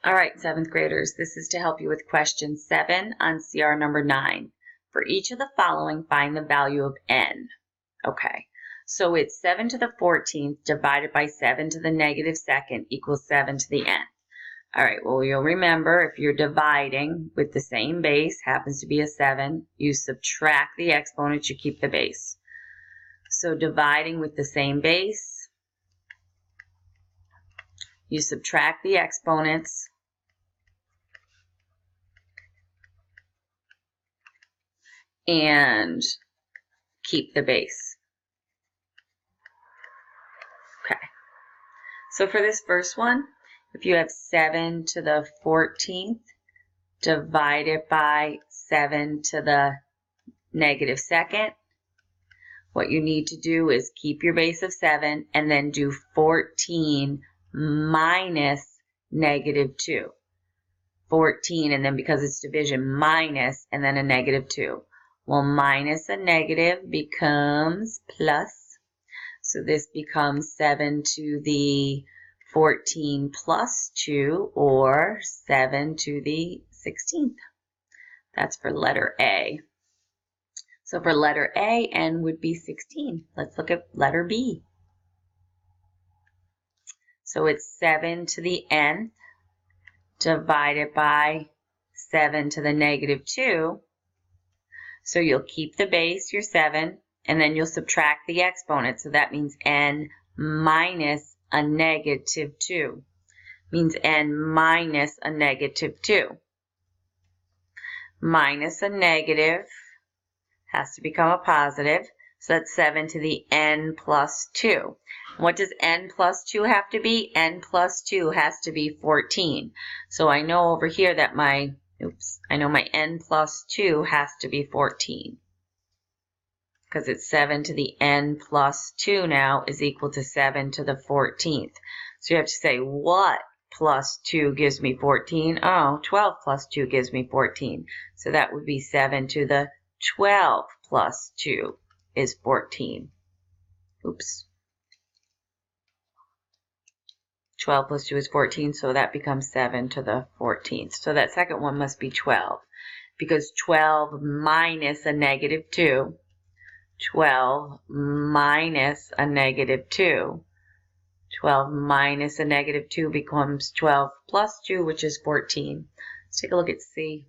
All right, 7th graders, this is to help you with question 7 on CR number 9. For each of the following, find the value of n. Okay, so it's 7 to the 14th divided by 7 to the negative second equals 7 to the n. All right, well, you'll remember if you're dividing with the same base, happens to be a 7, you subtract the exponents, you keep the base. So dividing with the same base, you subtract the exponents, and keep the base. Okay, so for this first one, if you have 7 to the 14th divided by 7 to the negative second, what you need to do is keep your base of 7 and then do 14 minus negative 2. 14, and then because it's division, minus, and then a negative 2. Well, minus a negative becomes plus. So this becomes 7 to the 14 plus 2, or 7 to the 16th. That's for letter A. So for letter A, n would be 16. Let's look at letter B. So it's 7 to the nth divided by 7 to the negative 2. So you'll keep the base, your 7, and then you'll subtract the exponent. So that means n minus a negative 2. Means n minus a negative 2. Minus a negative has to become a positive. So that's 7 to the n plus 2. What does n plus 2 have to be? N plus 2 has to be 14. So I know over here that my n plus 2 has to be 14. Because it's 7 to the n plus 2 now is equal to 7 to the 14th. So you have to say, what plus 2 gives me 14? Oh, 12 plus 2 gives me 14. So that would be 7 to the 12 plus 2 is 14. Oops. 12 plus 2 is 14, so that becomes 7 to the 14th. So that second one must be 12, because 12 minus a negative 2, 12 minus a negative 2, 12 minus a negative 2 becomes 12 plus 2, which is 14. Let's take a look at C.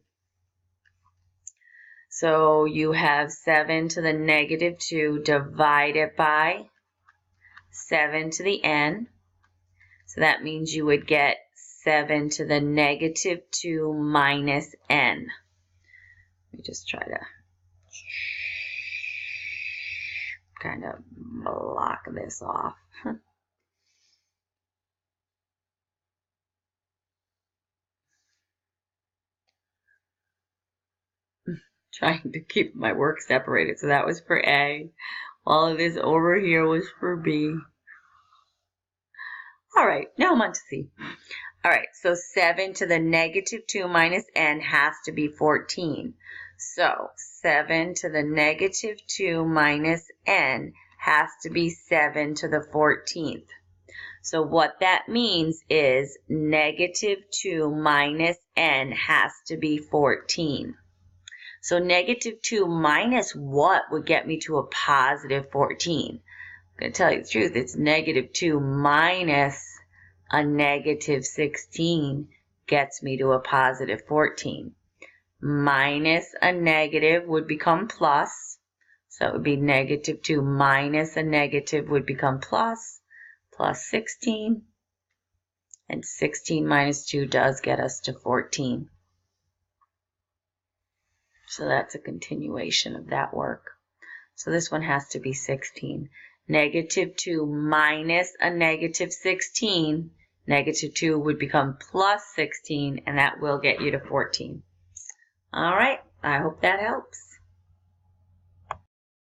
So you have 7 to the negative 2 divided by 7 to the n. So that means you would get 7 to the negative 2 minus n. Let me just try to kind of block this off. Trying to keep my work separated. So that was for A. All of this over here was for B. All right, now I'm on to C. All right, so 7 to the negative 2 minus n has to be 14. So 7 to the negative 2 minus n has to be 7 to the 14th. So what that means is negative 2 minus n has to be 14. So negative 2 minus what would get me to a positive 14? I'm going to tell you the truth. It's negative 2 minus a negative 16 gets me to a positive 14. Minus a negative would become plus. So it would be negative 2 minus a negative would become plus 16. And 16 minus 2 does get us to 14. So that's a continuation of that work. So this one has to be 16. Negative 2 minus a negative 16, negative 2 would become plus 16, and that will get you to 14. All right, I hope that helps.